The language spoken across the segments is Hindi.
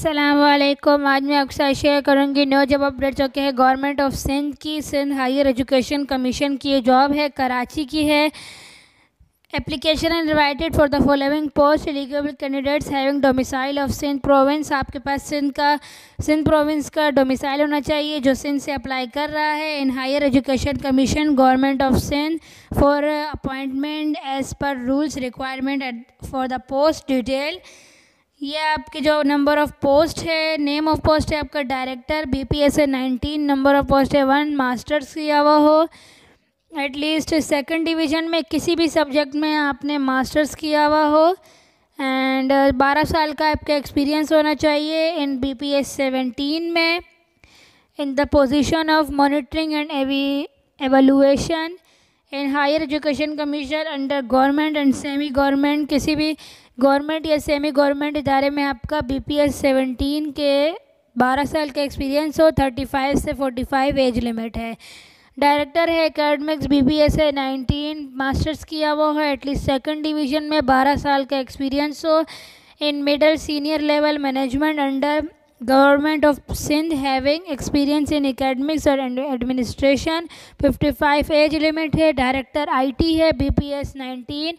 अस्सलाम वालेकुम। आज मैं आपके साथ शेयर करूंगी न्यू जॉब अपडेट जो कि है गवर्नमेंट ऑफ सिंध की। सिंध हायर एजुकेशन कमीशन की ये जॉब है, कराची की है। Application and invited for the following post eligible candidates having domicile of Sindh province. आपके पास सिंध प्रोविंस का डोमिसाइल होना चाहिए जो सिंध से अप्लाई कर रहा है। In higher education commission government of Sindh for appointment as per rules requirement for the post detail. ये आपके जो नंबर ऑफ पोस्ट है, नेम ऑफ पोस्ट है आपका director BPSA 19, number of post है 1, मास्टर्स किया हुआ हो एटलीस्ट सेकंड डिवीज़न में किसी भी सब्जेक्ट में आपने मास्टर्स किया हुआ हो एंड 12 साल का आपका एक्सपीरियंस होना चाहिए इन BPS 17 में in the position of monitoring and evaluation in higher education commission under government and semi government. किसी भी गवर्नमेंट या सेमी गवर्नमेंट इदारे में आपका BPS 17 के 12 साल का एक्सपीरियंस हो। 35 से 45 एज लिमिट है। डायरेक्टर है एकेडमिक्स BPSA 19, मास्टर्स किया वो है एटलीस्ट सेकंड डिवीज़न में 12 साल का एक्सपीरियंस हो in middle senior level management under government of Sindh having experience in academics और एडमिनिस्ट्रेशन। 55 एज लिमिट है। डायरेक्टर IT है BPS 19,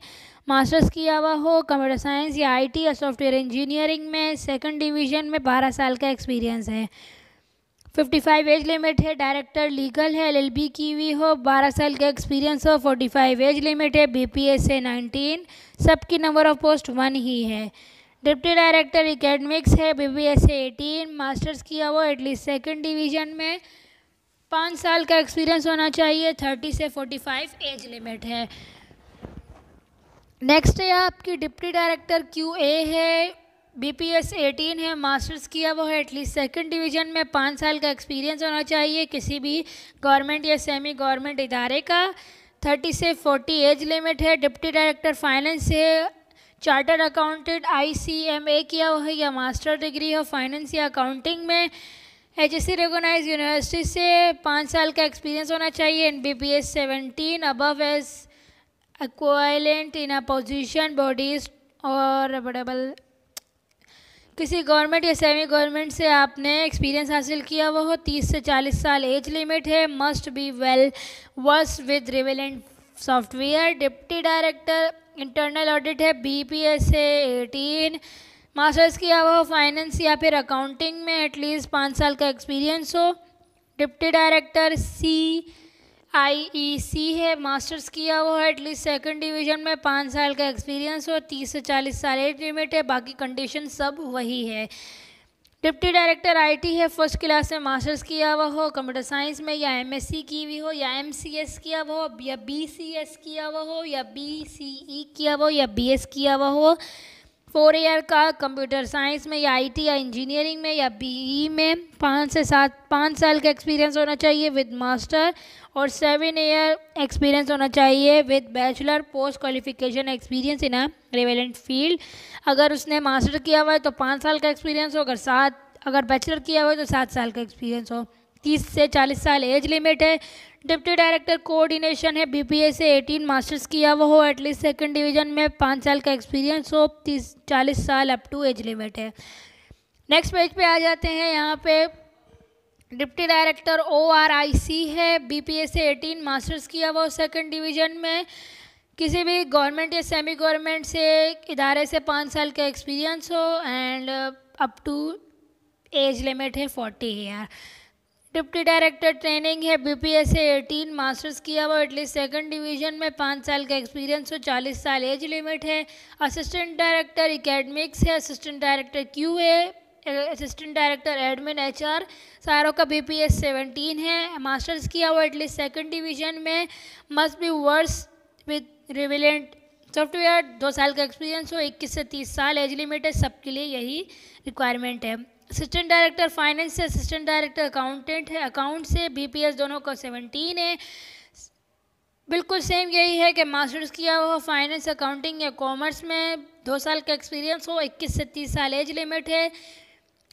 मास्टर्स किया हुआ हो कंप्यूटर साइंस या IT या सॉफ्टवेयर इंजीनियरिंग में, सेकंड डिवीज़न में 12 साल का एक्सपीरियंस है। 55 एज लिमिट है। डायरेक्टर लीगल है, LLB की हुई हो, 12 साल का एक्सपीरियंस हो। 45 एज लिमिट है। BPSA 19, सबकी नंबर ऑफ पोस्ट 1 ही है। डिप्टी डायरेक्टर एकेडमिक्स है BPSA 18, मास्टर्स किया हुआ एटलीस्ट सेकंड डिवीज़न में, 5 साल का एक्सपीरियंस होना चाहिए। 30 से 45 एज लिमिट है। नेक्स्ट है आपकी डिप्टी डायरेक्टर QA है, BPS 18 है, मास्टर्स किया वो है एटलीस्ट सेकंड डिवीज़न में, 5 साल का एक्सपीरियंस होना चाहिए किसी भी गवर्नमेंट या सेमी गवर्नमेंट इदारे का। 30 से 40 एज लिमिट है। डिप्टी डायरेक्टर फाइनेंस है, चार्टर्ड अकाउंटेंट ICMA किया हुआ है या मास्टर डिग्री हो फाइनेंस या अकाउंटिंग में, HSC रिकॉग्नाइज यूनिवर्सिटी से, 5 साल का एक्सपीरियंस होना चाहिए in BPS 17 above as equivalent in a position bodies और बड़ेबल किसी गवर्नमेंट या सेमी गवर्नमेंट से आपने एक्सपीरियंस हासिल किया हुआ हो। 30 से 40 साल एज लिमिट है। Must be well versed with relevant software. Deputy director internal audit है BPSA 18, मास्टर्स किया हुआ हो फाइनेंस या फिर अकाउंटिंग में, एटलीस्ट 5 साल का एक्सपीरियंस हो। डिप्टी डायरेक्टर CIEC है, मास्टर्स किया हुआ है एटलीस्ट सेकंड डिवीज़न में, 5 साल का एक्सपीरियंस हो। 30 से 40 साल एज लिमिट है। बाकी कंडीशन सब वही है। डिप्टी डायरेक्टर IT है, फर्स्ट क्लास में मास्टर्स किया हुआ हो कंप्यूटर साइंस में या MSc की हुई हो या MCS किया हुआ हो या BCS किया हुआ हो या BCE किया हुआ हो या BS किया हुआ हो। 4 ईयर का कंप्यूटर साइंस में या IT या इंजीनियरिंग में या BE में, 5 साल का एक्सपीरियंस होना चाहिए विद मास्टर और 7 ईयर एक्सपीरियंस होना चाहिए with bachelor post qualification experience in a relevant field. अगर उसने मास्टर किया हुआ है तो 5 साल का एक्सपीरियंस हो, अगर बैचलर किया हुआ है तो 7 साल का एक्सपीरियंस हो। 30 से 40 साल एज लिमिट है। डिप्टी डायरेक्टर कोऑर्डिनेशन है BPSA 18, मास्टर्स किया हुआ हो एटलीस्ट सेकंड डिवीज़न में, 5 साल का एक्सपीरियंस हो। 30-40 साल अप टू एज लिमिट है। नेक्स्ट पेज पे आ जाते हैं। यहाँ पे डिप्टी डायरेक्टर ORIC है, BPSA 18, मास्टर्स किया हुआ सेकंड डिवीज़न में, किसी भी गवर्नमेंट या सेमी गवर्नमेंट से इदारे से 5 साल का एक्सपीरियंस हो and up to age limit है 40 ईयर। डिप्टी डायरेक्टर ट्रेनिंग है BPSA 18, मास्टर्स किया हुआ एटलीस्ट सेकंड डिवीज़न में, 5 साल का एक्सपीरियंस हो। 40 साल एज लिमिट है। असिस्टेंट डायरेक्टर एकेडमिक्स है, assistant director QA, assistant director admin HR, सारों का BPS 17 है, मास्टर्स किया हुआ एटलीस्ट सेकंड डिवीज़न में, must be versed with relevant software, 2 साल का एक्सपीरियंस हो। 21 से 30 साल एज लिमिट है। सबके लिए यही रिक्वायरमेंट है। असिस्टेंट डायरेक्टर फाइनेंस से, असिस्टेंट डायरेक्टर अकाउंटेंट है, अकाउंट से, BPS दोनों का 17 है। बिल्कुल सेम यही है कि मास्टर्स किया हुआ फाइनेंस अकाउंटिंग या कॉमर्स में, 2 साल का एक्सपीरियंस हो। 21 से 30 साल एज लिमिट है।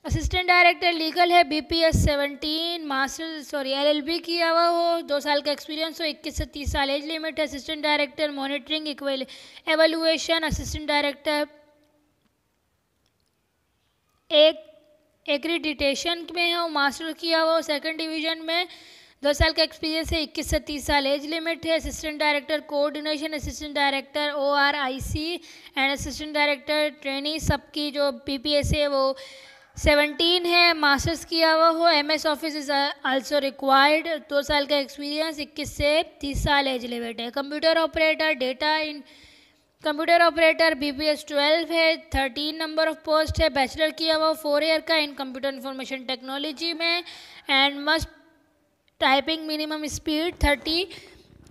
असिस्टेंट डायरेक्टर लीगल है BPS 17, LLB किया हुआ हो, 2 साल का एक्सपीरियंस हो। 21 से 30 साल एज लिमिट है। Assistant director monitoring evaluation, assistant director एक एक्रीडिटेशन में है वो मास्टर किया हुआ, सेकंड डिवीज़न में 2 साल का एक्सपीरियंस है, 21 से 30 साल एज लिमिट है। Assistant director coordination, assistant director ORIC and assistant director trainee, सबकी जो PPS है वो 17 है। मास्टर्स किया हुआ हो। MS office is also required. 2 साल का एक्सपीरियंस, 21 से 30 साल एज लिमिट है। कंप्यूटर ऑपरेटर, डेटा इन कंप्यूटर ऑपरेटर BPS 12 है, 13 नंबर ऑफ पोस्ट है। बैचलर किया हुआ 4 ईयर का इन कंप्यूटर इंफॉर्मेशन टेक्नोलॉजी में and must typing minimum speed 30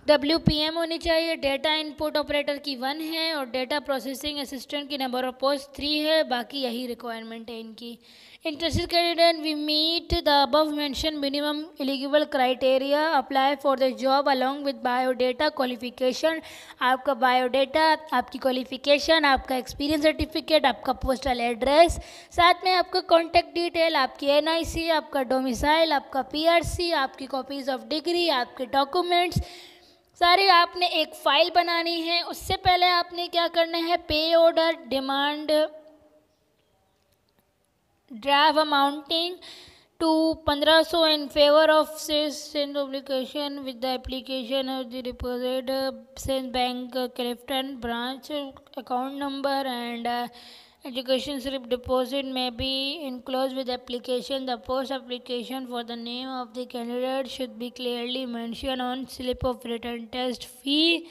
WPM होनी चाहिए। डेटा इनपुट ऑपरेटर की 1 है और डेटा प्रोसेसिंग असिस्टेंट की नंबर ऑफ पोस्ट 3 है। बाकी यही रिक्वायरमेंट है इनकी। Interested candidate we meet the above mention minimum eligible criteria, apply for the job along with biodata qualification. आपका बायोडेटा, आपकी क्वालिफिकेशन, आपका एक्सपीरियंस सर्टिफिकेट, आपका पोस्टल एड्रेस, साथ में आपका कॉन्टैक्ट डिटेल, आपकी NIC, आपका डोमिसाइल, आपका PRC, आपकी कॉपीज़ ऑफ डिग्री, आपके डॉक्यूमेंट्स सारे आपने एक फ़ाइल बनानी है। उससे पहले आपने क्या करना है, pay order demand draft amounting to 1500 in favor of send obligation with the application of the deposit send bank Clifton branch account number and education slip deposit may be enclosed with the application. The post application for the name of the candidate should be clearly mentioned on slip of return test fee.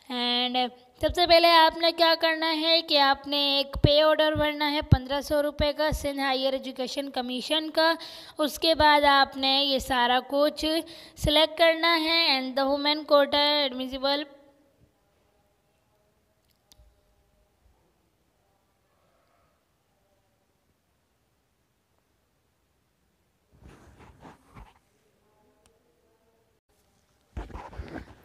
And सबसे पहले आपने क्या करना है कि आपने एक पे ऑर्डर भरना है 1500 रुपये का सिंध हायर एजुकेशन कमीशन का। उसके बाद आपने ये सारा कुछ सिलेक्ट करना है and the women quota admissible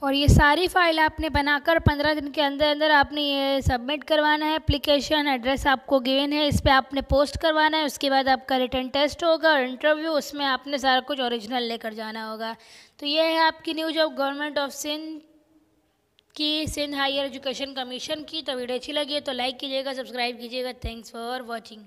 और ये सारी फाइल आपने बनाकर 15 दिन के अंदर अंदर आपने ये सबमिट करवाना है। एप्लीकेशन एड्रेस आपको गिवन है, इस पर आपने पोस्ट करवाना है। उसके बाद आपका रिटन टेस्ट होगा और इंटरव्यू, उसमें आपने सारा कुछ ओरिजिनल लेकर जाना होगा। तो ये है आपकी news of government of Sindh की, सिंध हायर एजुकेशन कमीशन की। तो वीडियो अच्छी लगी है तो लाइक कीजिएगा, सब्सक्राइब कीजिएगा। Thanks for watching.